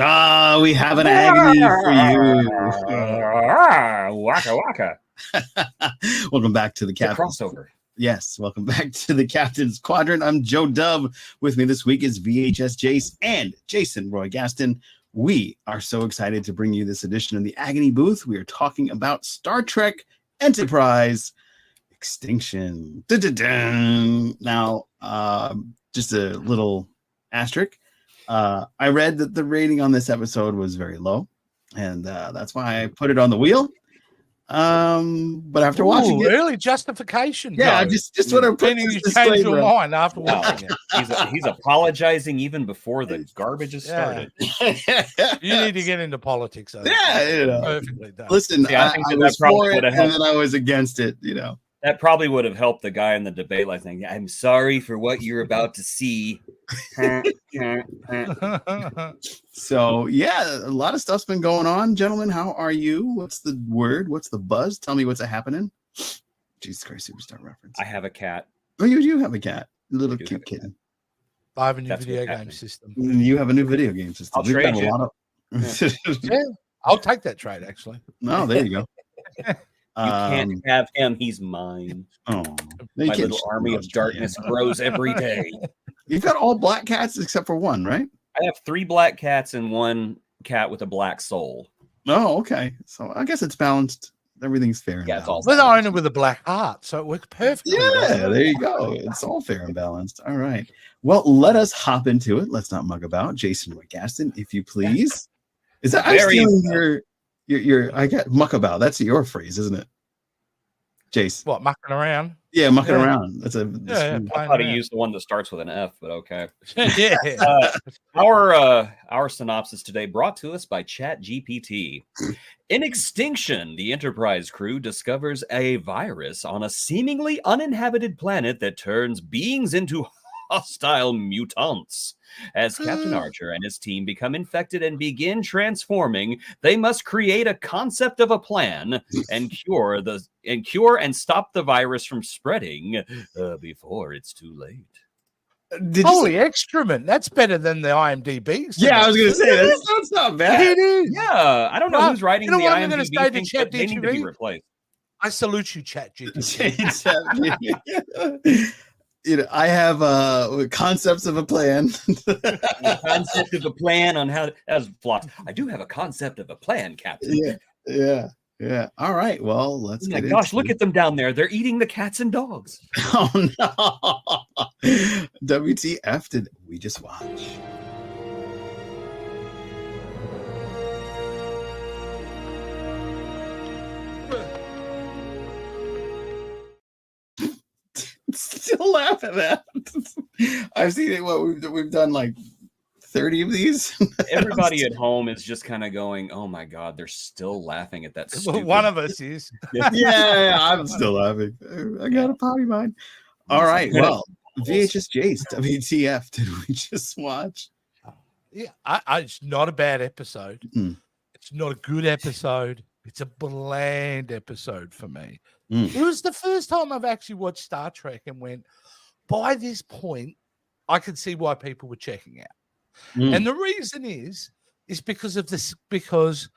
Ah, we have an agony for you. Waka waka. Welcome back to the Captain. Crossover. Yes, welcome back to the Captain's Quadrant. I'm Joe Dub. With me this week is VHS Jace and Jason Roy Gaston. We are so excited to bring you this edition of the Agony Booth. We are talking about Star Trek Enterprise Extinction. Dun-dun-dun. Now, just a little asterisk. I read that the rating on this episode was very low, and that's why I put it on the wheel. But after watching it, early justification. Yeah, just what I'm putting. You change your mind after watching it. He's apologizing even before the garbage has started. You need to get into politics. Perfectly done. Listen, I was for it, and then I was against it. You know, that probably would have helped the guy in the debate, like saying, "I'm sorry for what you're about to see." So yeah, a lot of stuff's been going on, gentlemen. How are you? What's the word? What's the buzz? Tell me what's happening. Jesus Christ, superstar reference. I have a cat. Oh, you do have a cat, a little cute kitten. I have a new video game system. You have a new video game system. I'll trade you. Yeah, I'll take that trade. Actually. No, there you go. You can't have him. He's mine. Oh, my little army of darkness grows every day. You've got all black cats except for one, right? I have 3 black cats and 1 cat with a black soul. Oh, okay. So I guess it's balanced. Everything's fair. Yeah, it's all. We're the owner with a black heart, so it works perfectly. Yeah, there you go. It's all fair and balanced. All right. Well, let us hop into it. Let's not mug about. Jason Roy Gaston, if you please. Is that I'm stealing your I got muck about. That's your phrase, isn't it? Jace. What, mucking around? Yeah, mucking around. That's a I thought he used the one that starts with an F, but okay. Yeah. Our synopsis today brought to us by ChatGPT. In Extinction, the Enterprise crew discovers a virus on a seemingly uninhabited planet that turns beings into hostile mutants. As Captain Archer and his team become infected and begin transforming, they must create a concept of a plan and cure and stop the virus from spreading before it's too late. Holy excrement! That's better than the IMDb. Yeah, I was going to say that's not bad. It is. Yeah, I don't know who's writing the IMDb. I'm going to say to Chat they need to be replaced. I salute you, ChatGPT. You know, I have concepts of a plan. A concept of a plan on how as plots. I do have a concept of a plan, Captain. Yeah. All right. Well, let's get gosh, look at them down there. They're eating the cats and dogs. Oh no. WTF did we just watch? Still laugh at that. I've seen it. We've done like 30 of these. Everybody at home is just kind of going, "Oh my god, they're still laughing at that." Stupid one of us is. Yeah, I'm still laughing. I got a potty mind. All right. Well, VHS Jace, WTF did we just watch? Yeah, it's not a bad episode. It's not a good episode. It's a bland episode for me. It was the first time I've actually watched Star Trek and went, by this point, I could see why people were checking out. And the reason is because of this, because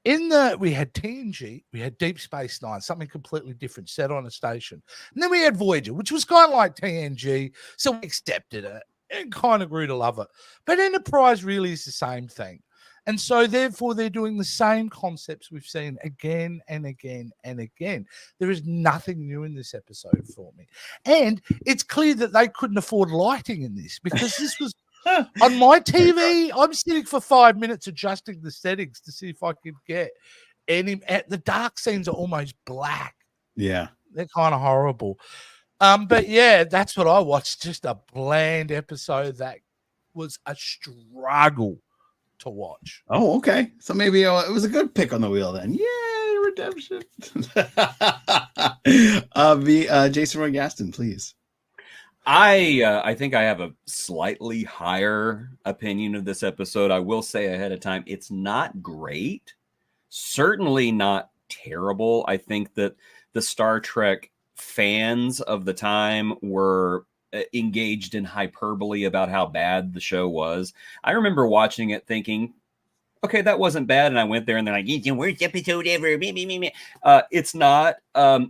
we had TNG, we had Deep Space Nine, something completely different set on a station. And then we had Voyager, which was kind of like TNG. So we accepted it and kind of grew to love it. But Enterprise really is the same thing. And so, therefore, they're doing the same concepts we've seen again and again and again. There is nothing new in this episode for me. And it's clear that they couldn't afford lighting in this because this was on my TV. I'm sitting for 5 minutes adjusting the settings to see if I could get any. The dark scenes are almost black. Yeah. They're kind of horrible. But yeah, that's what I watched. Just a bland episode that was a struggle to watch. Oh, okay. So maybe it was a good pick on the wheel then. Yay, redemption. Jason Roy Gaston, please. I think I have a slightly higher opinion of this episode. I will say ahead of time, it's not great. Certainly not terrible. I think that the Star Trek fans of the time were engaged in hyperbole about how bad the show was. I remember watching it thinking, okay, that wasn't bad. And I went there and they're like, it's the worst episode ever. It's not.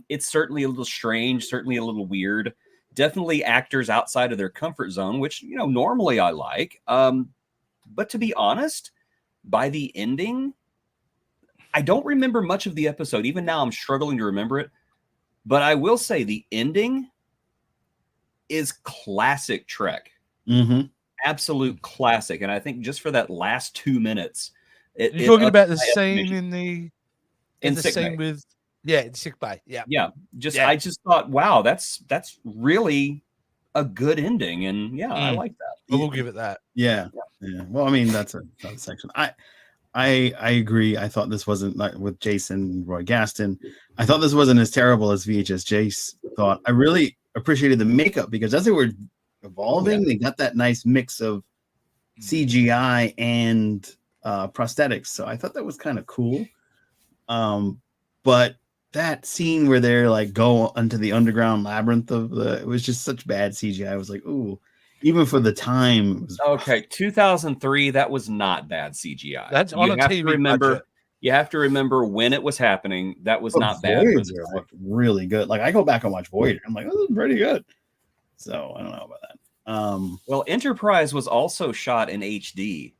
It's certainly a little strange, certainly a little weird. Definitely actors outside of their comfort zone, which, normally I like. But to be honest, by the ending, I don't remember much of the episode. Even now, I'm struggling to remember it. But I will say the ending is classic Trek. Mm-hmm. Absolute classic. And I think just for that last 2 minutes, you're talking about the scene in the sick scene bay. with in sick bay. Yeah. I just thought, wow, that's really a good ending, and I like that. Well, we'll give it that. Yeah. Well, I mean, that's a section. I agree. I thought this wasn't like with Jason Roy Gaston. I thought this wasn't as terrible as VHS Jace thought. I really appreciated the makeup because as they were evolving, they got that nice mix of CGI and prosthetics. So I thought that was kind of cool. But that scene where they're like go into the underground labyrinth it was just such bad CGI. I was like, ooh, even for the time. It was okay, 2003, that was not bad CGI. That's on a TV budget. You have to remember when it was happening. That was not bad. Voyager looked really good. Like I go back and watch Voyager. I'm like, this is pretty good. So I don't know about that. Well, Enterprise was also shot in HD.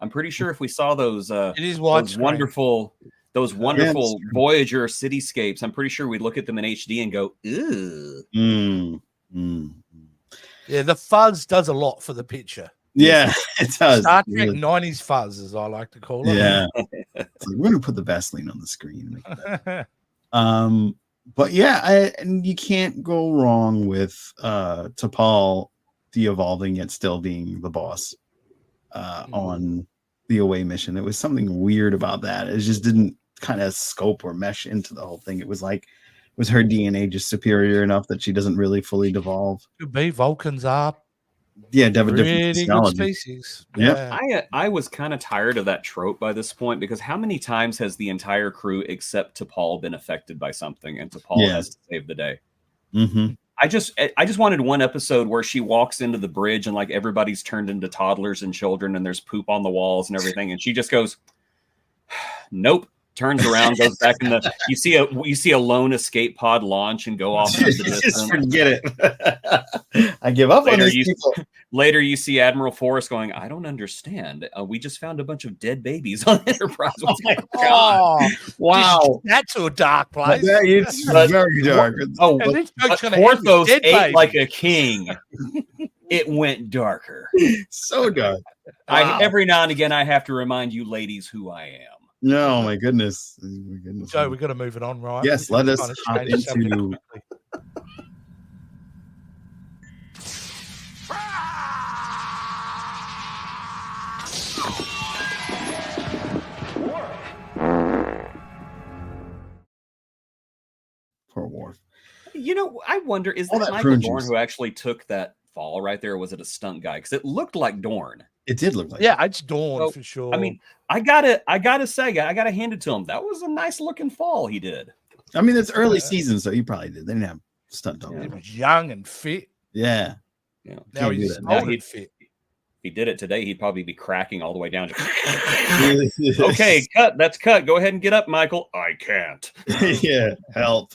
I'm pretty sure if we saw those it is those wonderful Voyager cityscapes, I'm pretty sure we'd look at them in HD and go, ew. Yeah, the fuzz does a lot for the picture. Yeah, it does. Star Trek 90s fuzz, as I like to call it. Yeah. It's like, we're gonna put the Vaseline on the screen. But yeah, and you can't go wrong with T'Pol de-evolving yet still being the boss on the away mission. It was something weird about that. It just didn't kind of scope or mesh into the whole thing. It was like, was her DNA just superior enough that she doesn't really fully devolve? Could be. Vulcans are different good species. Yeah. I was kind of tired of that trope by this point because how many times has the entire crew except T'Pol been affected by something and T'Pol has to save the day? Mm-hmm. I just wanted one episode where she walks into the bridge and like everybody's turned into toddlers and children and there's poop on the walls and everything, and she just goes, nope. Turns around, goes back in the. You see a lone escape pod launch and go off into the distance. Just forget it. I give up on these people. Later, you see Admiral Forrest going, "I don't understand. We just found a bunch of dead babies on Enterprise." Oh my God! Wow, that's a dark place. It's very dark. Oh, but Porthos ate like a king. It went darker. So dark. Wow. Every now and again, I have to remind you, ladies, who I am. No, my goodness. So we've got to move it on, right? Yes, let us hop into poor Worf. I wonder, is that Michael Dorn who actually took that fall right there, or was it a stunt guy? Because it looked like Dorn. It did look like it's Dorn for sure. I mean, I gotta say, I gotta hand it to him. That was a nice looking fall he did. I mean, it's early season, so he probably did. They didn't have stunt double. He was young and fit. Yeah. Now he's old and fit. If he did it today, he'd probably be cracking all the way down. Okay, cut. That's cut. Go ahead and get up, Michael. I can't. Yeah, help.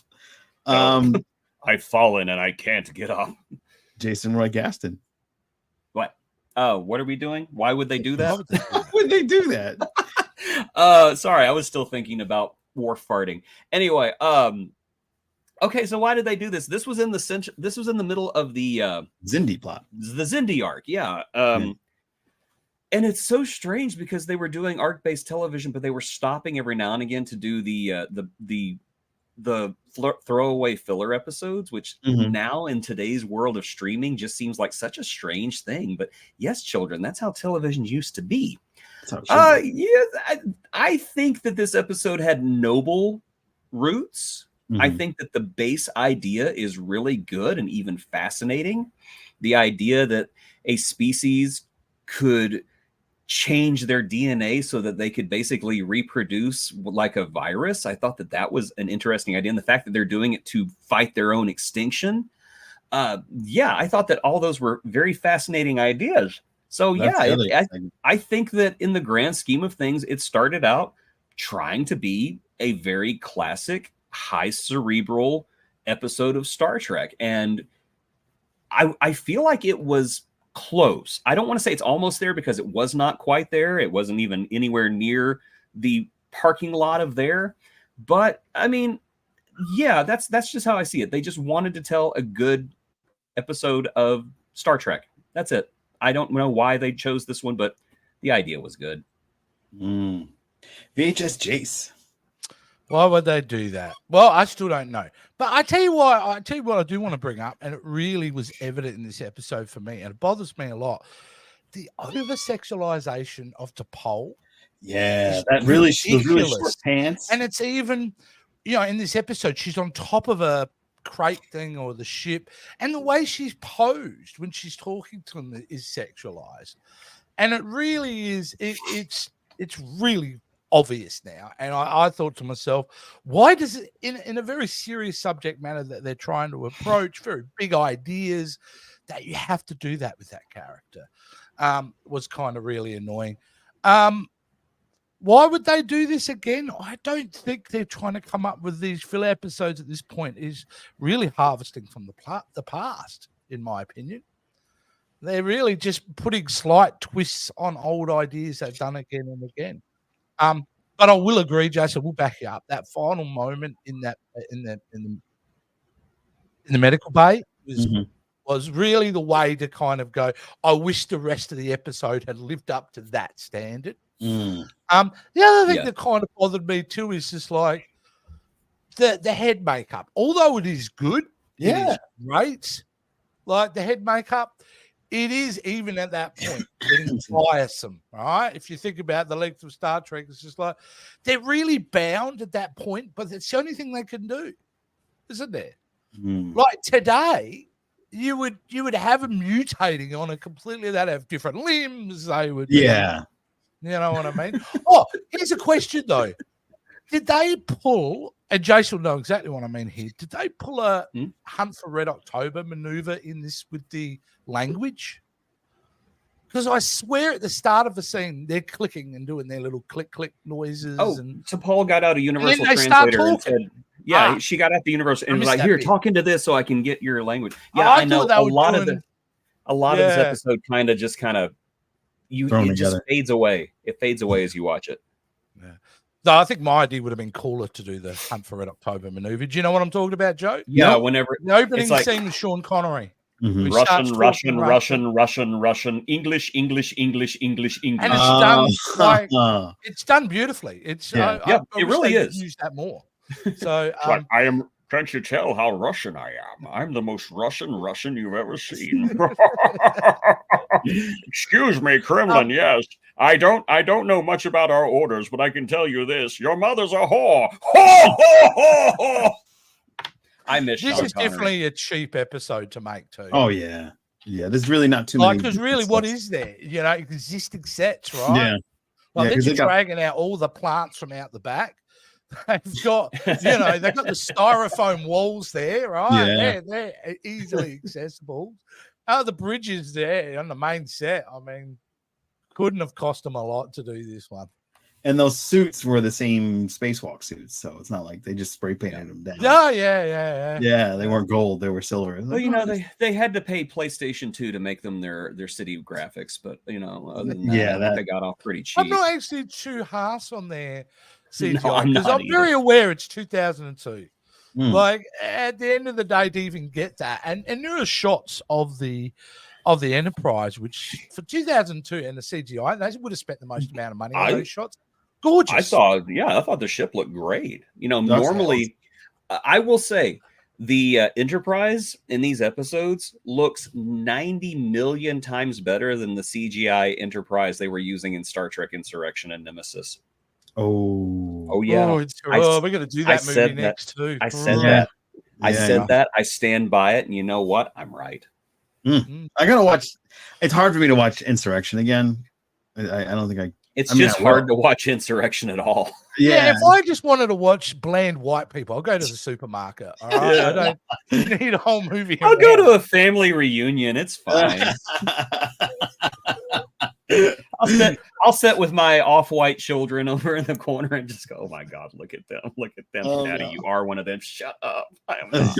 I've fallen and I can't get up. Jason Roy Gaston. What? What are we doing? Why would they do that? Why would they do that? Sorry, I was still thinking about Worf farting. Anyway, okay, so why did they do this? This was in the middle of the Xindi plot. The Xindi arc, yeah. And it's so strange because they were doing arc-based television, but they were stopping every now and again to do the throwaway filler episodes, which now in today's world of streaming just seems like such a strange thing. But yes, children, that's how television used to be. I think that this episode had noble roots. I think that the base idea is really good and even fascinating. The idea that a species could change their DNA so that they could basically reproduce like a virus. I thought that was an interesting idea. And the fact that they're doing it to fight their own extinction. I thought that all those were very fascinating ideas. So That's the other yeah, segment. I think that in the grand scheme of things, it started out trying to be a very classic, high cerebral episode of Star Trek. And I feel like it was close. I don't want to say it's almost there because it was not quite there. It wasn't even anywhere near the parking lot of there. But I mean, yeah, that's just how I see it. They just wanted to tell a good episode of Star Trek. That's it. I don't know why they chose this one, but the idea was good. VHS Jace. Why would they do that? Well, I still don't know. But I tell you what I do want to bring up, and it really was evident in this episode for me, and it bothers me a lot. The over-sexualization of T'Pol. Yeah, that really those really short pants. And it's even, in this episode, she's on top of a crate thing or the ship, and the way she's posed when she's talking to him is sexualized. And it really is, it's really obvious now. And I thought to myself, why does it, in a very serious subject matter that they're trying to approach, very big ideas, that you have to do that with that character? Was kind of really annoying. Why would they do this again? I don't think they're trying to come up with these filler episodes at this point. Is really harvesting from the past, in my opinion. They're really just putting slight twists on old ideas they've done again and again. But I will agree, Jason. We'll back you up. That final moment in the medical bay was really the way to kind of go, I wish the rest of the episode had lived up to that standard. The other thing that kind of bothered me too is just like the head makeup. Although it is good, it is great. Like the head makeup, it is even at that point getting tiresome. All right, if you think about the length of Star Trek, it's just like they're really bound at that point, but it's the only thing they can do, isn't there? Like today, you would have them mutating on a completely, they'd have different limbs. They would, you know what I mean? Oh, here's a question though: did they pull? And Jason will know exactly what I mean here. Did they pull a Hunt for Red October maneuver in this with the language? Because I swear at the start of the scene, they're clicking and doing their little click noises. Oh, and so Paul got out a universal translator and said, she got out the universal and was like, here, talk into this so I can get your language. Yeah, I know a lot of this episode it just fades away. It fades away as you watch it. Yeah. No, I think my idea would have been cooler to do the Hunt for Red October maneuver. Do you know what I'm talking about, Joe? Yeah, whenever the opening scene with Sean Connery. Russian, English. And it's done it's done beautifully. It's I it really is. Use that more. So I am. Can't you tell how Russian I am? I'm the most Russian you've ever seen. Excuse me, Kremlin. Yes, I don't know much about our orders, but I can tell you this: your mother's a whore. I miss this Sean is Connery. Definitely a cheap episode to make too. Oh yeah. There's really not too many. Because really, what is there? Existing sets, right? Yeah. They're just dragging out all the plants from out the back. They've got, they've got the styrofoam walls there, right? Yeah. They're easily accessible. The bridges there on the main set, I mean, couldn't have cost them a lot to do this one. And those suits were the same spacewalk suits, so it's not like they just spray painted them down. Yeah, they weren't gold; they were silver. Well, they had to pay PlayStation 2 to make them their city graphics, but other than that, they got off pretty cheap. I'm not actually too harsh on their CGI because I'm very aware it's 2002. Like at the end of the day, to even get that, and there are shots of the Enterprise, which for 2002 and the CGI, they would have spent the most amount of money on those shots. Gorgeous. I thought the ship looked great. Normally, I will say the Enterprise in these episodes looks 90 million times better than the CGI Enterprise they were using in Star Trek Insurrection and Nemesis. Oh yeah. We're going to do that movie next too. I said that. I said that. I stand by it. And you know what? I'm right. I gotta watch. It's hard for me to watch Insurrection again. I don't think I. It's just hard to watch Insurrection at all. Yeah, if I just wanted to watch bland white people, I'll go to the supermarket. All right, I don't need a whole movie. I'll go to a family reunion. It's fine. I'll sit with my off-white children over in the corner and just go, "Oh my God, look at them! Look at them, Daddy! You are one of them. Shut up! I am not."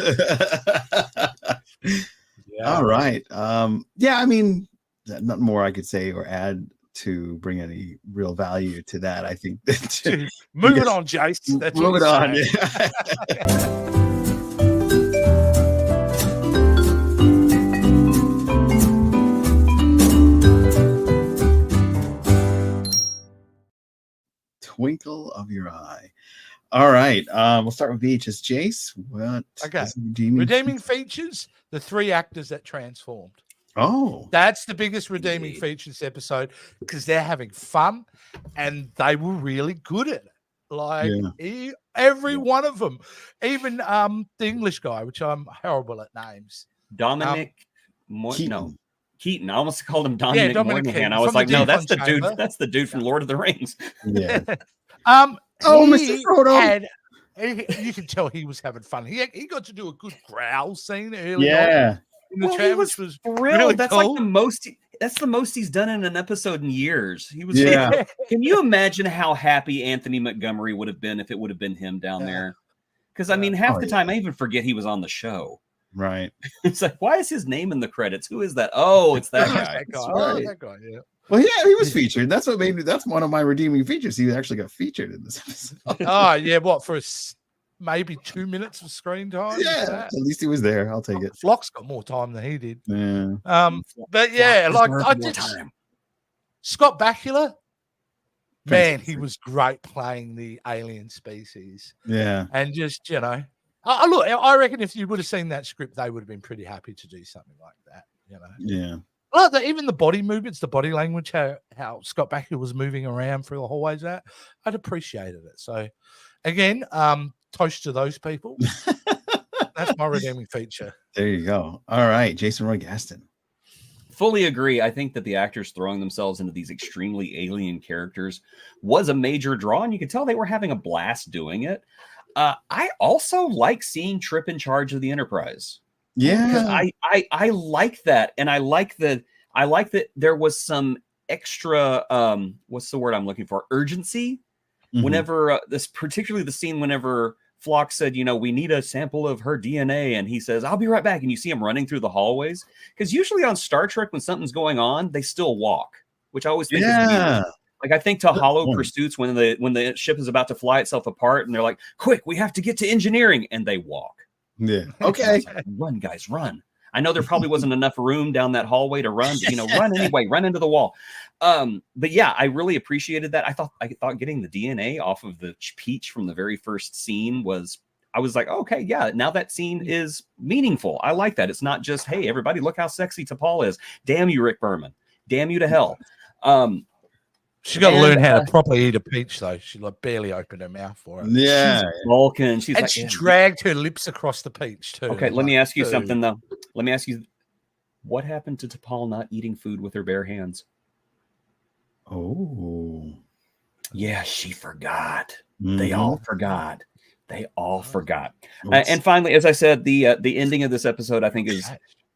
All right. Yeah, I mean, nothing more I could say or add to bring any real value to that. I think moving on, Jace. That's moving on. Twinkle of your eye. All right. We'll start with VHS Jace. What? Okay. Redeeming features: the 3 actors that transformed. Oh, that's the biggest redeeming feature this episode, because they're having fun and they were really good at it. Like every one of them, even the English guy, which I'm horrible at names. Dominic Keaton. I almost called him Dominic Moynihan. Keaton, I was like, no, that's the dude. That's the dude from Lord of the Rings. Yeah. Mr. Frodo. You can tell he was having fun. He got to do a good growl scene early on. In the chat, which was really that's cool. like the most. That's the most he's done in an episode in years. He was. Yeah. Can you imagine how happy Anthony Montgomery would have been if it would have been him down there? Because I mean, half the time I even forget he was on the show. Right. It's like, why is his name in the credits? Who is that? Oh, it's that guy. That guy. Right. Oh, that guy. Yeah. Well, yeah, he was featured. That's what made me. That's one of my redeeming features. He actually got featured in this episode. Oh yeah, what for? Maybe 2 minutes of screen time. Yeah, at least he was there. I'll take it. Flock's got more time than he did. Yeah. But yeah, like I did. Scott Bakula, man, he was great playing the alien species. Yeah, and just look, I reckon if you would have seen that script, they would have been pretty happy to do something like that. Yeah. Well, even the body movements, the body language, how Scott Bakula was moving around through the hallways, I'd appreciated it. So, again, toast to those people. That's my redeeming feature. There you go. All right, Jason Roy Gaston. Fully agree. I think that the actors throwing themselves into these extremely alien characters was a major draw, and you could tell they were having a blast doing it. I also like seeing Trip in charge of the Enterprise. Yeah, I like that, and I like that there was some extra what's the word I'm looking for? Urgency. Whenever particularly the scene whenever Flock said, we need a sample of her DNA, and he says, "I'll be right back," and you see him running through the hallways, because usually on Star Trek when something's going on they still walk, which I always think is weird. Like I think to Hollow Pursuits when the ship is about to fly itself apart and they're like, "Quick, we have to get to engineering," and they walk. Yeah. Okay. Like, run, guys, run. I know there probably wasn't enough room down that hallway to run, but run anyway, run into the wall. But yeah, I really appreciated that. I thought getting the DNA off of the peach from the very first scene I was like, okay, yeah, now that scene is meaningful. I like that. It's not just, hey, everybody, look how sexy T'Pol is. Damn you, Rick Berman. Damn you to hell. She's got to learn how to properly eat a peach, though. She barely opened her mouth for it. Yeah, she's Vulcan. She dragged her lips across the peach too. Okay, let me ask you something though. Let me ask you, what happened to T'Pol not eating food with her bare hands? Oh, yeah, she forgot. They all forgot. And finally, as I said, the ending of this episode, I think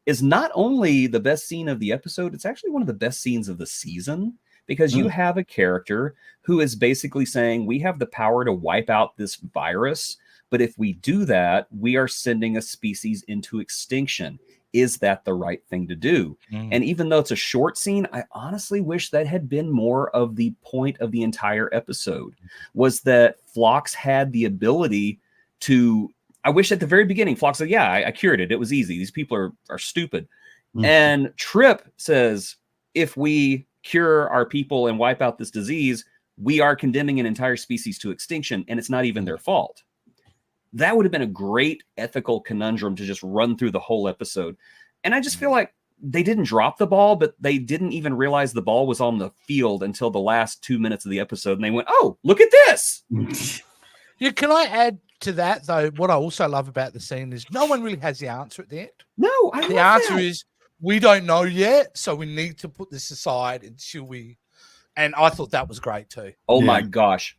is not only the best scene of the episode, it's actually one of the best scenes of the season. Because you have a character who is basically saying, we have the power to wipe out this virus, but if we do that, we are sending a species into extinction. Is that the right thing to do? And even though it's a short scene, I honestly wish that had been more of the point of the entire episode, was that Phlox had the ability to... I wish at the very beginning, Phlox said, yeah, I cured it. It was easy. These people are stupid. And Trip says, if we cure our people and wipe out this disease, we are condemning an entire species to extinction, and it's not even their fault. That would have been a great ethical conundrum to just run through the whole episode. And I just feel like they didn't drop the ball, but they didn't even realize the ball was on the field until the last 2 minutes of the episode, and they went, oh, look at this. Yeah, can I add to that, though? What I also love about the scene is no one really has the answer at the end. No, the answer is, we don't know yet, so we need to put this aside until we... And I thought that was great too. Oh my gosh.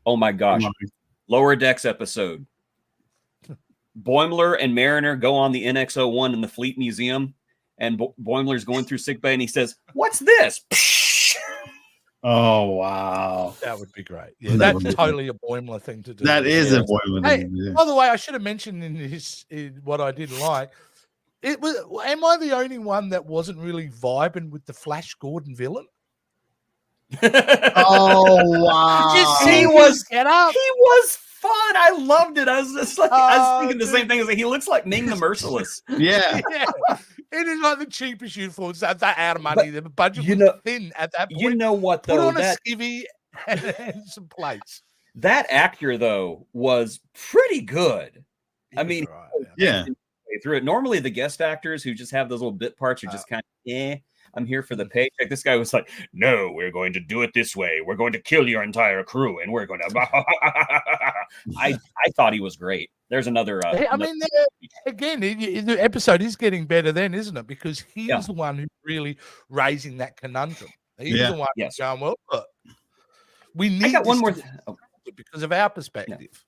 Lower Decks episode. Boimler and Mariner go on the NX-01 in the Fleet Museum, and Boimler's going through sickbay, and he says, "What's this?" Oh wow, That would be great. Yeah, that's totally a Boimler thing to do. That is a Boimler thing to do. By the way, I should have mentioned in what I didn't like. It was. Am I the only one that wasn't really vibing with the Flash Gordon villain? Oh wow! He was fun. I loved it. I was just like, I was thinking the same thing. As like, he looks like Ming the Merciless. Yeah. It is like the cheapest uniforms. That out of money. The budget was thin at that point. You know what though? Put on a skivvy and some plates. That actor though was pretty good. I mean, yeah. Through it. Normally, the guest actors who just have those little bit parts are just kind of I'm here for the paycheck. This guy was like, no, we're going to do it this way. We're going to kill your entire crew, and we're going to. I thought he was great. There's another. I mean, again, the episode is getting better then, isn't it? Because he's the one who's really raising that conundrum. He's the one who's going, well, look, we need. I got one more because of our perspective. Yeah.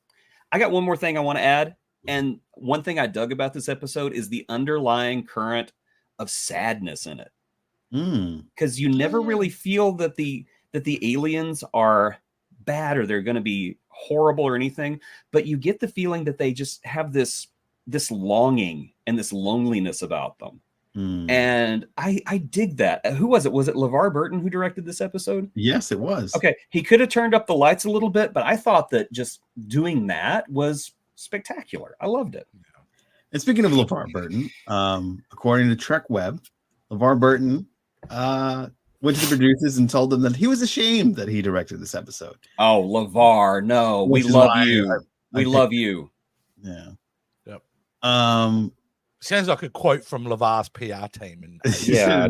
I got one more thing I want to add, and one thing I dug about this episode is the underlying current of sadness in it. Because you never really feel that the aliens are bad or they're going to be horrible or anything, but you get the feeling that they just have this longing and this loneliness about them. And I dig that. Who was it? Was it LeVar Burton who directed this episode? Yes, it was. Okay, he could have turned up the lights a little bit, but I thought that just doing that was spectacular. I loved it. And speaking of LeVar Burton, according to Trek Web, LeVar Burton went to the producers and told them that he was ashamed that he directed this episode. Oh, LeVar, no, we love you. We love you. Yeah. Yep. Sounds like a quote from LeVar's PR team. And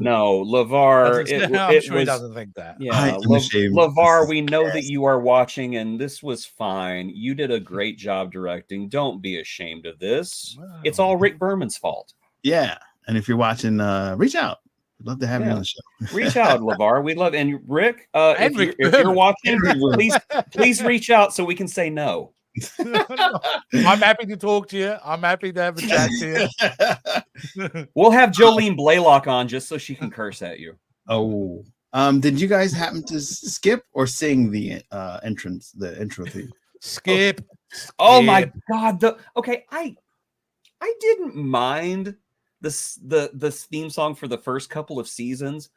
no, LeVar. I'm sure he doesn't think that. Yeah, LeVar, we know that you are watching, and this was fine. You did a great job directing. Don't be ashamed of this. Wow. It's all Rick Berman's fault. Yeah, and if you're watching, reach out. We'd love to have you on the show. Reach out, LeVar. We love and Rick. If you're watching, please reach out so we can say no. I'm happy to talk to you. I'm happy to have a chat to you. We'll have Jolene Blaylock on just so she can curse at you. Oh, did you guys happen to skip or sing the intro theme? Skip. Oh my God! I didn't mind the theme song for the first couple of seasons,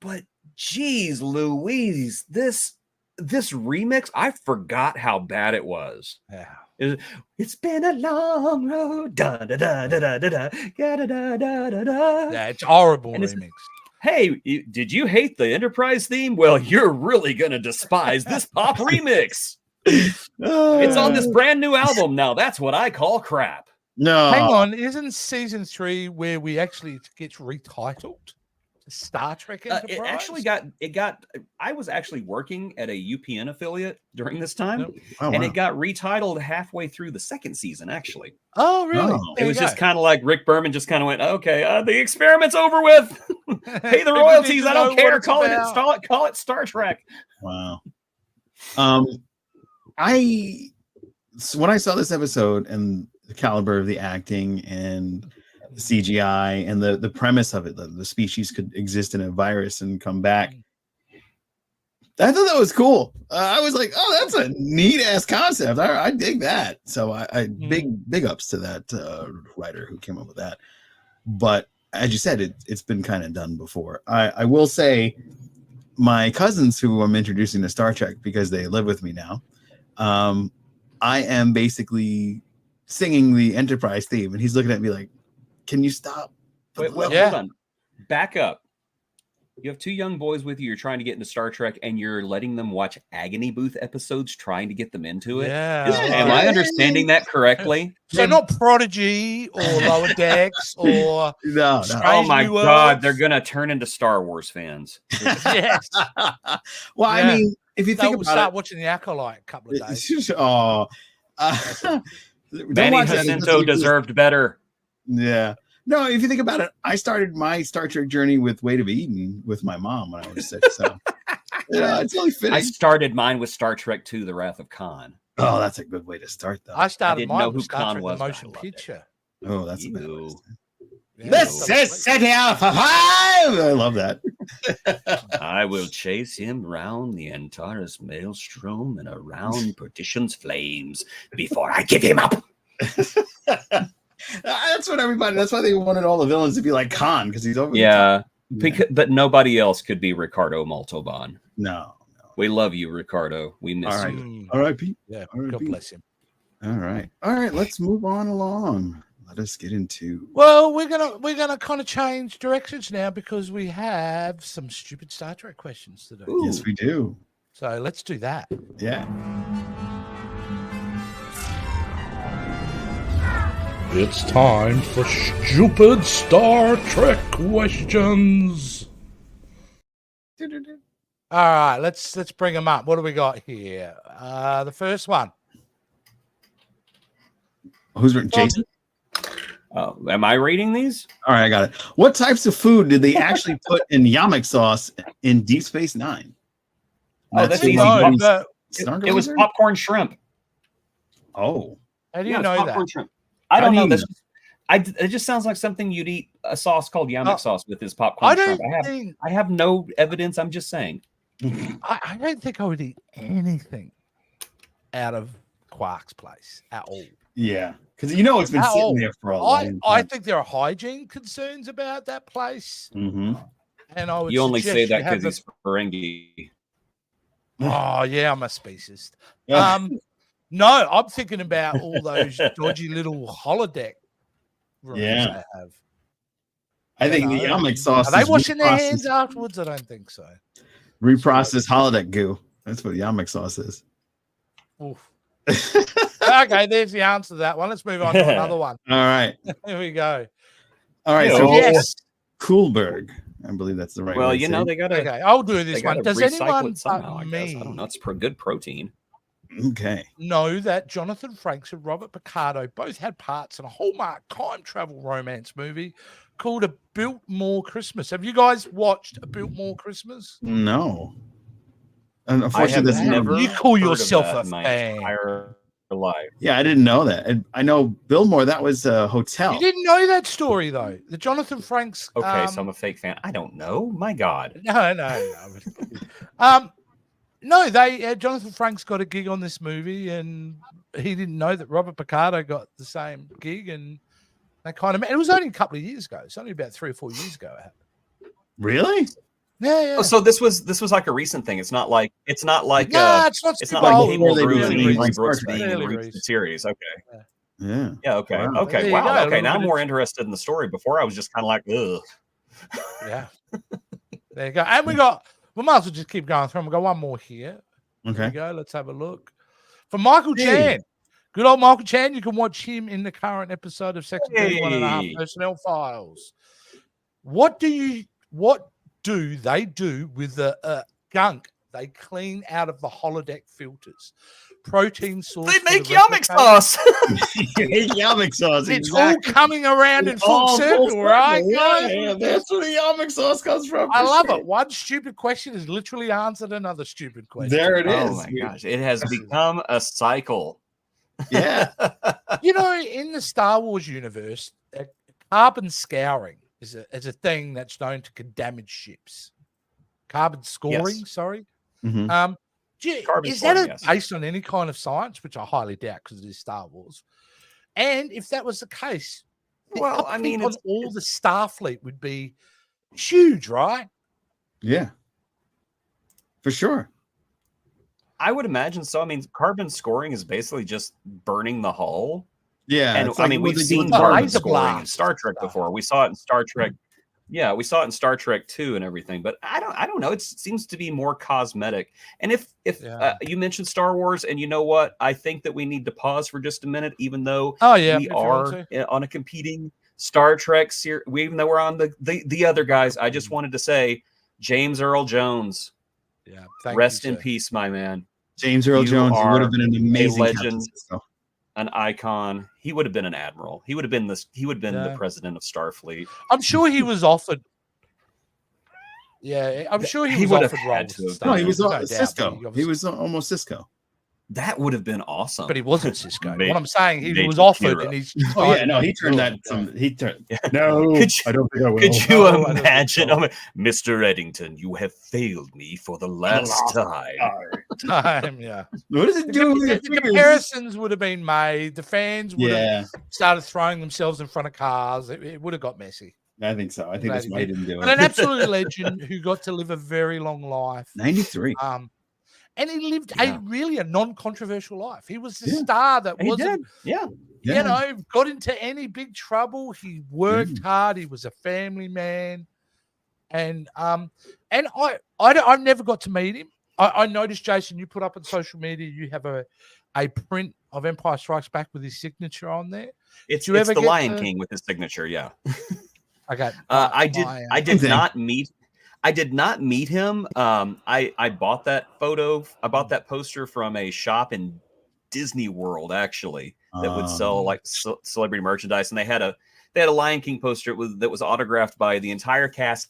but geez Louise, this remix, I forgot how bad it was. Yeah. It's been a long road. Da, da, da, da, da, da, da, da, da, da, da, da. Yeah, it's horrible remix. Hey, did you hate the Enterprise theme? Well, you're really gonna despise this pop remix. It's on this brand new album now. That's what I call crap. No, hang on. Isn't season 3 where we actually gets retitled? Star Trek Enterprise? It got. I was actually working at a UPN affiliate during this time, it got retitled halfway through the second season. Actually, oh really? It was just kind of like Rick Berman just kind of went, "Okay, the experiment's over with. Pay the royalties. I don't care. Call it Star Trek." Wow. When I saw this episode and the caliber of the acting and CGI and the premise of it, the species could exist in a virus and come back, I thought that was cool. I was like, oh, that's a neat ass concept. I dig that. So I big ups to that writer who came up with that. But as you said, it's been kind of done before. I will say my cousins who I'm introducing to Star Trek because they live with me now, I am basically singing the Enterprise theme and he's looking at me like, can you stop? Wait, hold on. Back up. You have two young boys with you. You're trying to get into Star Trek, and you're letting them watch Agony booth episodes, trying to get them into it. Am I understanding that correctly? So not Prodigy or Lower Decks or no. Oh my God, they're gonna turn into Star Wars fans. Yes. Well, I mean, if you think about start watching the Acolyte a couple of days. Manny Jacinto deserved better. Yeah. No, if you think about it, I started my Star Trek journey with Weight of Eden with my mom when I was 6. So yeah, it's really fitting. I started mine with Star Trek II: The Wrath of Khan. Oh, that's a good way to start, though. I started mine with Star Trek: The Motion Picture. Oh, that's a better way to start. Yeah, This is City Alpha 5. I love that. I will chase him round the Antares maelstrom and around perdition's flames before I give him up. That's what everybody. That's why they wanted all the villains to be like Khan, because he's over. Yeah, but nobody else could be Ricardo Montalban. No. We love you, Ricardo. We miss All right. you. All right, Pete. Yeah, All right, God Pete. bless him. All right. Let's move on along. Let us get into. Well, we're gonna kind of change directions now because we have some stupid Star Trek questions to do. Ooh. Yes, we do. So let's do that. Yeah. It's time for stupid Star Trek questions. All right, let's bring them up. What do we got here? The first one. Who's written? Jason? Am I reading these? All right, I got it. What types of food did they actually put in yamak sauce in Deep Space Nine? That's the easy. one- but It was popcorn shrimp. Oh. how do you Yeah, it's know popcorn that? shrimp. I How don't do know. you This it just sounds like something you'd eat a sauce called yamak sauce with his popcorn I don't shrimp. think I have no evidence. I'm just saying. I don't think I would eat anything out of Quark's place at all. Yeah. Because it's been At sitting all. there for a long time. I think there are hygiene concerns about that place, Mm-hmm. and I would. You only suggest say you that have because he's Ferengi. Oh yeah, I'm a speciesist. Yeah. No, I'm thinking about all those dodgy little holodeck rooms Yeah. they have. I think the You know, yamak sauce Are they is washing their reprocessed- hands afterwards? I don't think so. Reprocessed holodeck goo. That's what yamak sauce is. Oof. Okay, there's the answer to that one. Let's move on to another one. All right. Here we go. All right. Yeah. So Yes. Coolberg. I believe that's the right Well, way to say it. they gotta. Okay, I'll do They this one. gotta Does recycle anyone it somehow. but I guess. I don't me know. It's good protein. Okay. know that Jonathan Frakes and Robert Picardo both had parts in a Hallmark time travel romance movie called A Biltmore Christmas? Have you guys watched A Biltmore Christmas? No. And I unfortunately, have that's not- never. You call heard of yourself that a in my fan. entire life. Yeah, I didn't know that. And I know Billmore. That was a hotel. You didn't know that story though. The Jonathan Frakes. Okay, so I'm a fake fan. I don't know. My God. No. They Jonathan Frakes got a gig on this movie, and he didn't know that Robert Picardo got the same gig, and they kind of met. It was only a couple of years ago. It's only about 3 or 4 years ago. Really? Yeah. Oh, so this was like a recent thing. It's not like no, it's not. it's super not like old. Cable they Bruce really and Avery like Brooks Star Trek. being in Really the series. Okay. Yeah. Yeah. Okay. Wow. There Okay. you Wow. go, a Okay. little Now I'm bit more of- interested in the story. Before I was just kind of like, ugh. Yeah. There you go. And we might as well just keep going through. We got one more here. Here we Okay. go. Let's have a look. For Michael Hey. Chan. Good old Michael Chan. You can watch him in the current episode of Section 31 and a half Hey. Personnel Files. What do they do with the gunk they clean out of the holodeck filters? Protein source. They for make the yamak replicator. sauce. yamak sauce. It's exactly. all coming around in full All circle, right, guys? Yeah, that's where the yamak sauce comes from. I for love sure. it. One stupid question has literally answered another stupid question. There it is. Oh my gosh! It has become a cycle. Yeah. You know, in the Star Wars universe, carbon scouring is a thing that's known to damage ships. Carbon scoring, Yes. sorry. Mhm. Carbon Is that scoring, yes. based on any kind of science, which I highly doubt because it is Star Wars? And if that was the case, the Well, I mean, upkeep on all the Starfleet would be huge, right? Yeah. For sure. I would imagine so. I mean, carbon scoring is basically just burning the hull. Yeah. And it's I like mean, what we've they do seen with carbon laser scoring in blast Star Trek stuff. before. We saw it in Star Trek. Yeah, we saw it in Star Trek 2 and everything. But I don't know. It seems to be more cosmetic. And if Yeah. you mentioned Star Wars, and you know what, I think that we need to pause for just a minute, even though Oh yeah, we if you want are to. on a competing Star Trek series. Even though we're on the other guys, I just wanted to say, James Earl Jones, Yeah, rest in peace, my man. James Earl You Jones are would have been an amazing legend. Captain Sisko. An icon. He would have been an admiral. He would have been the Yeah. president of Starfleet. I'm sure he was offered. Yeah, I'm sure he He was would have offered had roles. to and have stuff. No, he was There's no doubt, Cisco. but He was almost Cisco. That would have been awesome. But he wasn't Cisco. Made- What I'm saying, he made was offered, Kira. and he's. Oh yeah, no, he turned that. No, Could you- I don't think I will. Could you No, I don't think imagine, so. Mr. Eddington? You have failed me for the last time. Time, yeah. What does it do? with your The fingers? comparisons would have been made. The fans would have Yeah, started throwing themselves in front of cars. It would have got messy. I think so. I think that's why he didn't do But an it. absolute legend who got to live a very long life. 93. And he lived Yeah. a non-controversial life. He was the Yeah. star that He wasn't, did. Yeah. Yeah. you know, got into any big trouble. He worked hard. He was a family man. And I never got to meet him. I noticed, Jason, you put up on social media, you have a print of Empire Strikes Back with his signature on there. It's you ever the get Lion to- King with his signature. Yeah. Okay. I did thing. not meet. I did not meet him. I bought that photo. I bought that poster from a shop in Disney World, actually, that would sell like celebrity merchandise, and they had a Lion King poster that was autographed by the entire cast,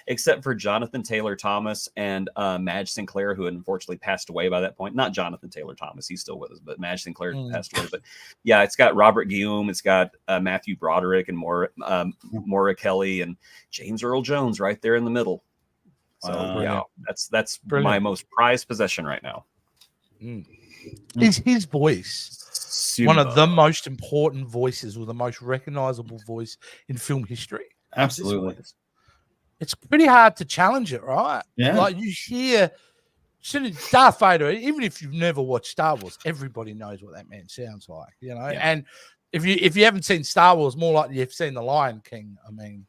except for Jonathan Taylor Thomas and Madge Sinclair, who had unfortunately passed away by that point. Not Jonathan Taylor Thomas, he's still with us, but Madge Sinclair passed away. But yeah, it's got Robert Guillaume, it's got Matthew Broderick and Maura Kelly and James Earl Jones right there in the middle. So yeah, that's Brilliant. my most prized possession right now. Is his voice one of the most important voices or the most recognizable voice in film history? Absolutely. It's pretty hard to challenge it, right? Yeah. Like you hear Darth Vader, even if you've never watched Star Wars, everybody knows what that man sounds like, you know. Yeah. And if you haven't seen Star Wars, more likely you've seen The Lion King. I mean,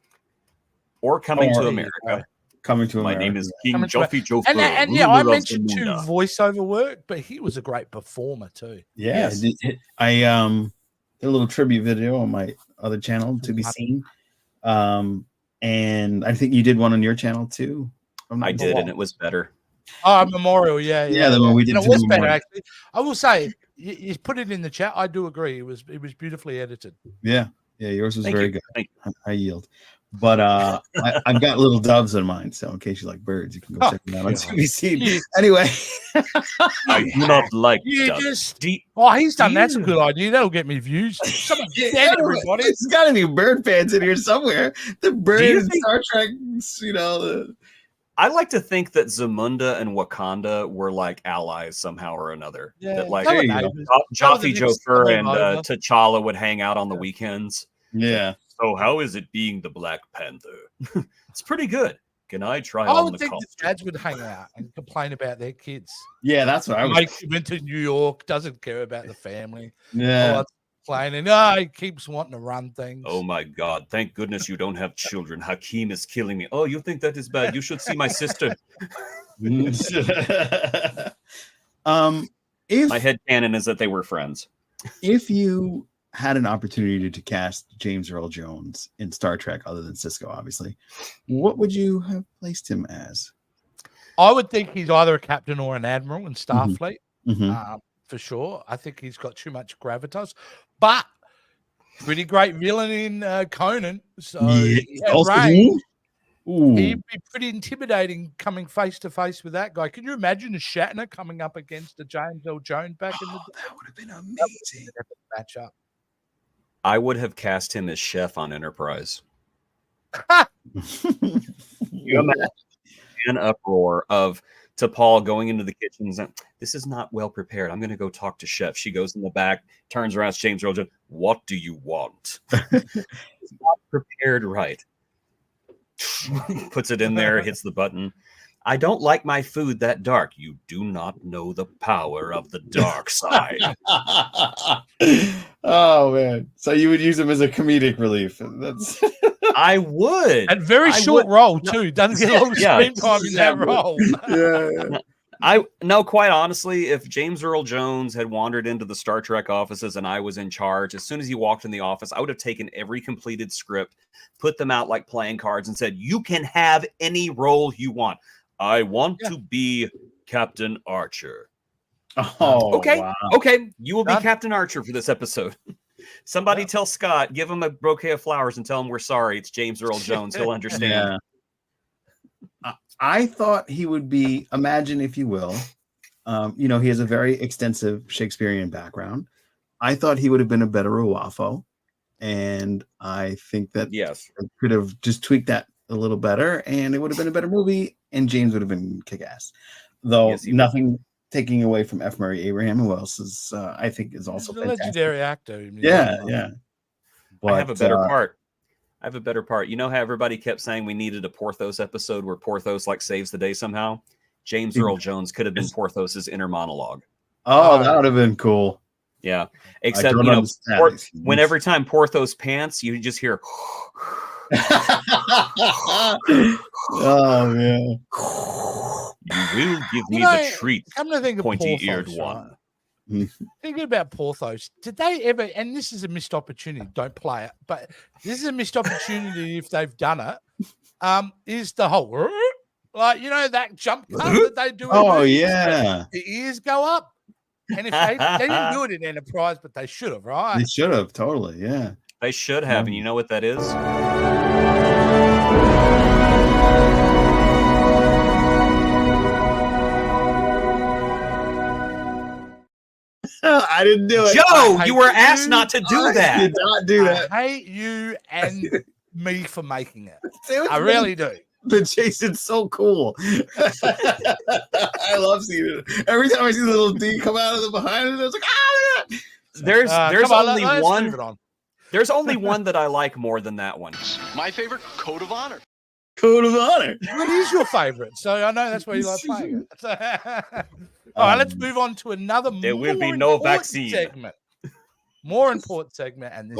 Or Coming to Or- America. Coming to My America. name is King Coming to Joffrey Joffrey. and yeah, I mentioned two voiceover work, but he was a great performer too. Yeah, Yes. I did a little tribute video on my other channel to be seen, and I think you did one on your channel too. I did, and it was better. Oh, Memorial, yeah. The one we did. And it to was better Memorial. actually. I will say, you put it in the chat. I do agree. It was beautifully edited. Yeah, yours was Thank very you. good. Thank I yield. But I've got little doves on mine, so in case you like birds, you can go check them out on CBC. Anyway, I do not like You doves. just Do- oh, he's done. That's a good idea. That'll get me views. Someone dead, everybody. There's got to be bird fans in here somewhere. The bird you in think- Star Trek, you know. I like to think that Zamunda and Wakanda were like allies somehow or another. Yeah, that like they were There you go. neighbors. Jaffe That was the Joffer next and over. T'Challa would hang out on the weekends. Yeah. So how is it being the Black Panther? It's pretty good. Can I try I on would the think the costume? dads would hang out and complain about their kids. Yeah, that's what I was. Mike went to New York, doesn't care about the family. Yeah. Oh, that's complaining. He keeps wanting to run things. Oh my God! Thank goodness you don't have children. Hakeem is killing me. Oh, you think that is bad? You should see my sister. If My headcanon is that they were friends. if you had an opportunity to cast James Earl Jones in Star Trek, other than Cisco, obviously, what would you have placed him as? I would think he's either a captain or an admiral in Starfleet, Mhm. for sure. I think he's got too much gravitas, but pretty great villain in Conan. So he had Also, range. ooh. He'd be pretty intimidating coming face to face with that guy. Can you imagine a Shatner coming up against a James Earl Jones back in the day? That would have been amazing. Matchup. I would have cast him as chef on Enterprise. You imagine an uproar of T'Pol going into the kitchen and saying, "This is not well prepared. I'm going to go talk to chef." She goes in the back, turns around, it's James Earl Jones. "What do you want?" It's not prepared right. Puts it in there, hits the button. "I don't like my food that dark." "You do not know the power of the dark side." Oh man! So you would use him as a comedic relief. That's I would. And very I short would- role too. Doesn't get a lot of Yeah, screen time in that role. yeah. I no, quite honestly, if James Earl Jones had wandered into the Star Trek offices and I was in charge, as soon as he walked in the office, I would have taken every completed script, put them out like playing cards, and said, "You can have any role you want. I want to be Captain Archer." Oh, Okay, wow. okay, you will be Done. Captain Archer for this episode. Somebody tell Scott, give him a bouquet of flowers and tell him we're sorry. It's James Earl Jones. He'll understand. Yeah. I thought he would be, imagine if you will, He has a very extensive Shakespearean background. I thought he would have been a better Uafo, and I think that I could have just tweaked that a little better, and it would have been a better movie, and James would have been kick-ass. Though nothing taking away from F. Murray Abraham, who else is I think is also a legendary actor. Yeah. But, I have a better part. You know how everybody kept saying we needed a Porthos episode where Porthos saves the day somehow? James Earl Jones could have been Porthos's inner monologue. Oh, that would have been cool. Yeah. Except, when every time Porthos pants, you just hear oh man. You will give me the treat. Come to think of pointy-eared Porthos, one. Right? Thinking about Porthos, did they ever? And this is a missed opportunity. Don't play it, but this is a missed opportunity if they've done it. Is the whole that jump cut that they do? Oh yeah, the ears go up. And if they didn't do it in Enterprise, but they should have, right? They should have, totally, yeah. They should have, and you know what that is? I didn't do it. Joe, you were asked not to do that. I did not do that. I hate you and me for making it. I really do. But Jason's so cool. I love seeing it. Every time I see the little D come out of the behind it, it's like, ah, look at that. There's only one. There's only one that I like more than that one. My favorite, Code of Honor. Code of Honor. What is your favorite? So I know that's why you like playing it. All right, let's move on to another. There will be no vaccine segment. More important segment, and this.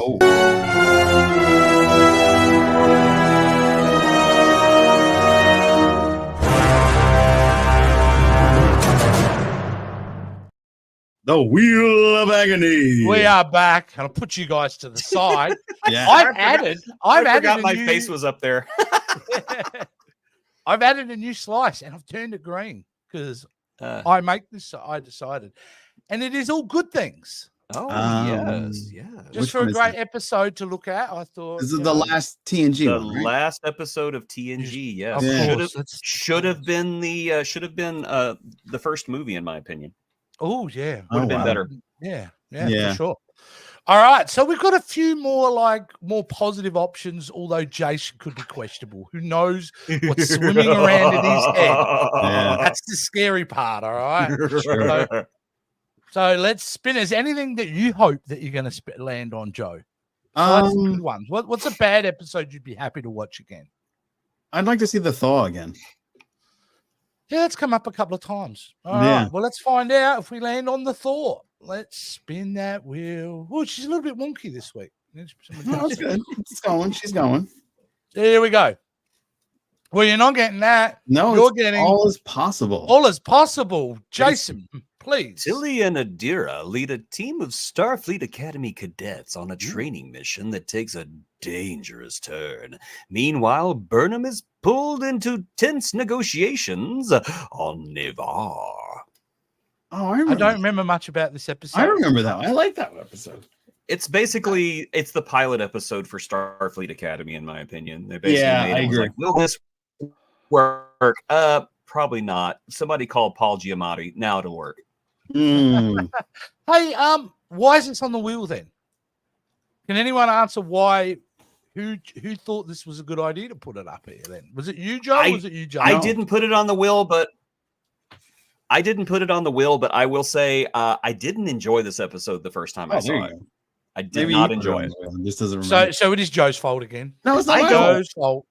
The Wheel of Agony. We are back, and I'll put you guys to the side. Yeah, I forgot my face was up there. I've added a new slice, and I've turned it green because I make this. I decided, and it is all good things. Oh yes. Just for a great episode to look at, I thought this is the last TNG. The one, right? last episode of TNG. Yes, should have been the first movie, in my opinion. Oh yeah, would have been better. Yeah, for sure. All right, so we've got a few more positive options, although Jason could be questionable. Who knows what's swimming around in his head? Yeah. That's the scary part. All right. So let's spin. Is anything that you hope that you're going to land on, Joe? Good ones. What's a bad episode you'd be happy to watch again? I'd like to see the Thaw again. Yeah, that's come up a couple of times. All right. Well, let's find out if we land on the Thaw. Let's spin that wheel. Oh, she's a little bit wonky this week. That's good. It's going. She's going. There we go. Well, you're not getting that. No, you're getting all is possible. All is possible. Jason, please. Tilly and Adira lead a team of Starfleet Academy cadets on a training mission that takes a dangerous turn. Meanwhile, Burnham is pulled into tense negotiations on Nivar. Oh, I don't remember much about this episode. I remember that one. I like that episode. It's basically the pilot episode for Starfleet Academy, in my opinion. They basically made it like, will this work? Probably not. Somebody called Paul Giamatti. Now it'll work. Hey, why is this on the wheel then? Can anyone answer why? Who thought this was a good idea to put it up here then? Was it you, Joe? Was it you, Joe? I didn't put it on the wheel, but I will say I didn't enjoy this episode the first time I saw it. I did not enjoy it. This doesn't remember. So it is Joe's fault again. No, it's not Joe's fault.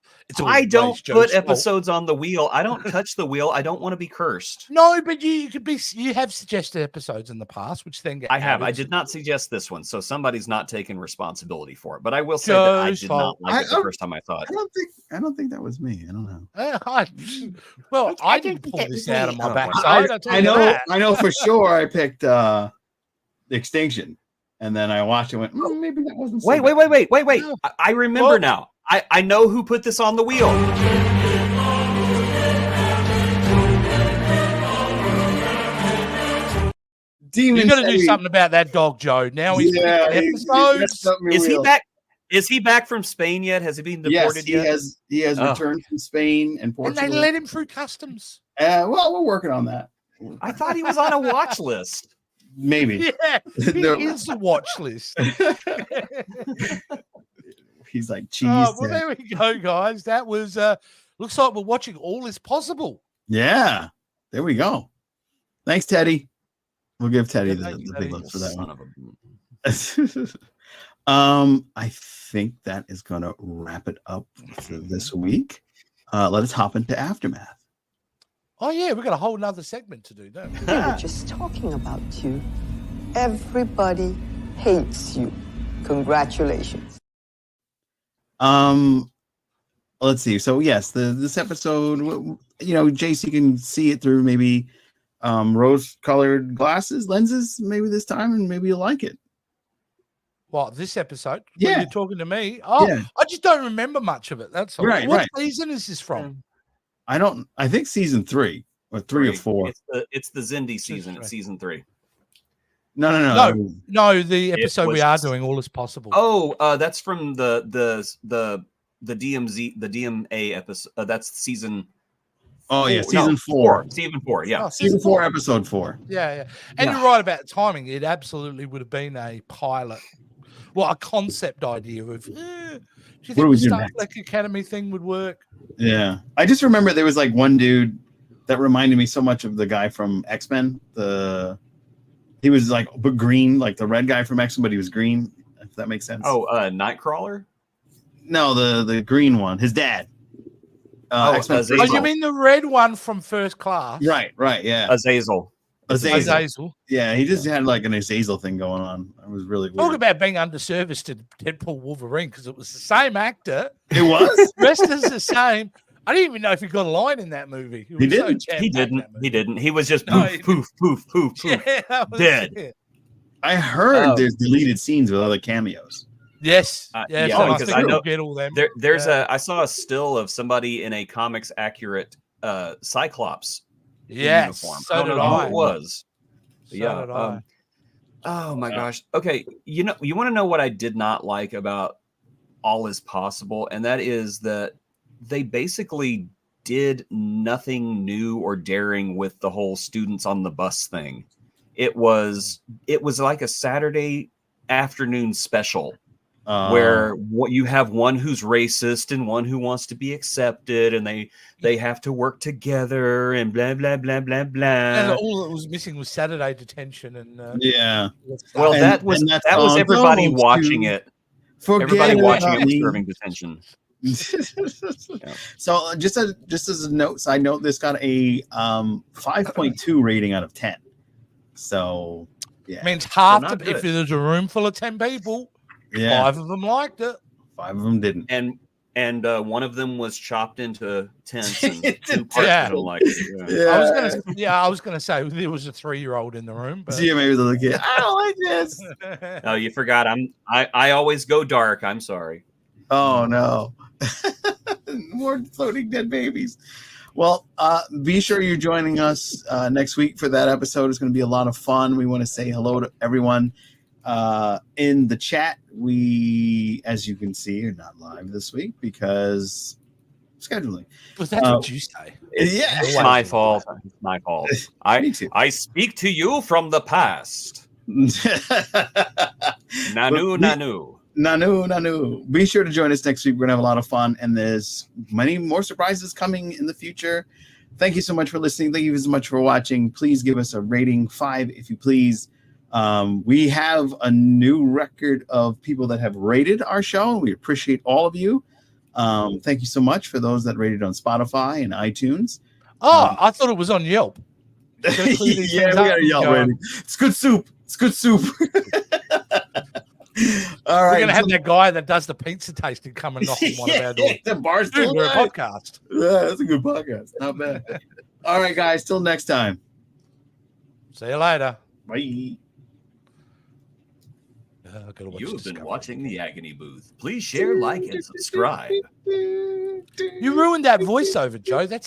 I don't put episodes on the wheel. I don't touch the wheel. I don't want to be cursed. No, but you have suggested episodes in the past, which then get I did not suggest this one, so somebody's not taking responsibility for it. But I will say that I did not like it the first time I saw it. I don't think that was me. I don't know. I didn't pull this out of my backside. I know for sure I picked Extinction. And then I watched it and went, maybe that wasn't so Wait. No. I remember now. I know who put this on the wheel. You got to do something about that dog, Joe. Now he's episodes. Is he back? Is he back from Spain yet? Has he been deported yet? He has returned from Spain and Portugal. And they let him through customs. Well, we're working on that. I thought he was on a watch list. Maybe. Yeah, he is the watch list. He's like, cheese. Well, there we go, guys. That was looks like we're watching All Is Possible. Yeah, there we go. Thanks, Teddy. We'll give Teddy Yeah, the big looks for that Son one. of a... I think that is going to wrap it up for this week. Let us hop into Aftermath. Oh, yeah, we've got a whole nother segment to do, don't we? They were just talking about you. Everybody hates you. Congratulations. Let's see. So yes, this episode, Jace, you can see it through maybe rose-colored lenses, maybe this time, and maybe you'll like it. What, this episode? Yeah. When you're talking to me? Oh, yeah. I just don't remember much of it. That's all. Right, What right. season is this from? I think season 3 or 3 or 4. It's the Zindi season. It's season 3. No, the episode we are doing, All Is Possible. Oh, that's from the DMZ, the DMA episode. That's season. Oh yeah, season 4. Season 4, yeah. Season 4, episode 4. Yeah. And you're right about timing. It absolutely would have been a pilot. Well, a concept idea of do you think the Star Trek Academy thing would work? Yeah. I just remember there was like one dude that reminded me so much of the guy from X-Men. He was like green, like the red guy from X-Men, but he was green, if that makes sense. Oh, Nightcrawler? No, the green one, his dad. Azazel. Oh, you mean the red one from First Class? Right, yeah. Azazel. Yeah, he just had like an Azazel thing going on. It was really weird. Talk about being underserviced to Deadpool Wolverine, because it was the same actor. It was? Dressed as the same. I didn't even know if he got a line in that movie. He didn't. He didn't. He was just poof. Yeah, dead. It. I heard there's deleted scenes with other cameos. Yes. Because I know get all them. There's I saw a still of somebody in a comics accurate Cyclops uniform. So I don't know who it was. So did I. Oh my gosh. Okay, you want to know what I did not like about All Is Possible, and that is that they basically did nothing new or daring with the whole students on the bus thing. It was like a Saturday afternoon special where you have one who's racist and one who wants to be accepted, and they have to work together and blah blah blah blah blah. And all that was missing was Saturday detention and yeah. Well, that was everybody watching it. Everybody watching it was serving detention. So just as a side note, this got a 5.2 rating out of 10. So yeah, means half if there's a room full of 10 people, 5 of them liked it, 5 of them didn't, and one of them was chopped into tents and 2 parts of them liked it. I was gonna say there was a 3-year-old in the room, but maybe they're like, I don't like this. Oh, you forgot. I always go dark. I'm sorry. Oh no. More floating dead babies. Well, be sure you're joining us next week for that episode. It's going to be a lot of fun. We want to say hello to everyone in the chat. We, as you can see, are not live this week because scheduling. Was that what you say? Yeah, it's my fault. It's my fault. I speak to you from the past. Nanu. Be sure to join us next week. We're gonna have a lot of fun, and there's many more surprises coming in the future. Thank you so much for listening. Thank you so much for watching. Please give us a rating 5 if you please. We have a new record of people that have rated our show. We appreciate all of you. Thank you so much for those that rated on Spotify and iTunes. I thought it was on Yelp. Yeah, we got a Yelp rating. It's good soup. All right, we're gonna have that guy that does the pizza tasting come and knock on one of our doors. The bar's still a podcast. Yeah, that's a good podcast. Not bad. All right, guys. Till next time. See you later. Bye. You have been watching the Agony Booth. Please share, like, and subscribe. You ruined that voiceover, Joe. That's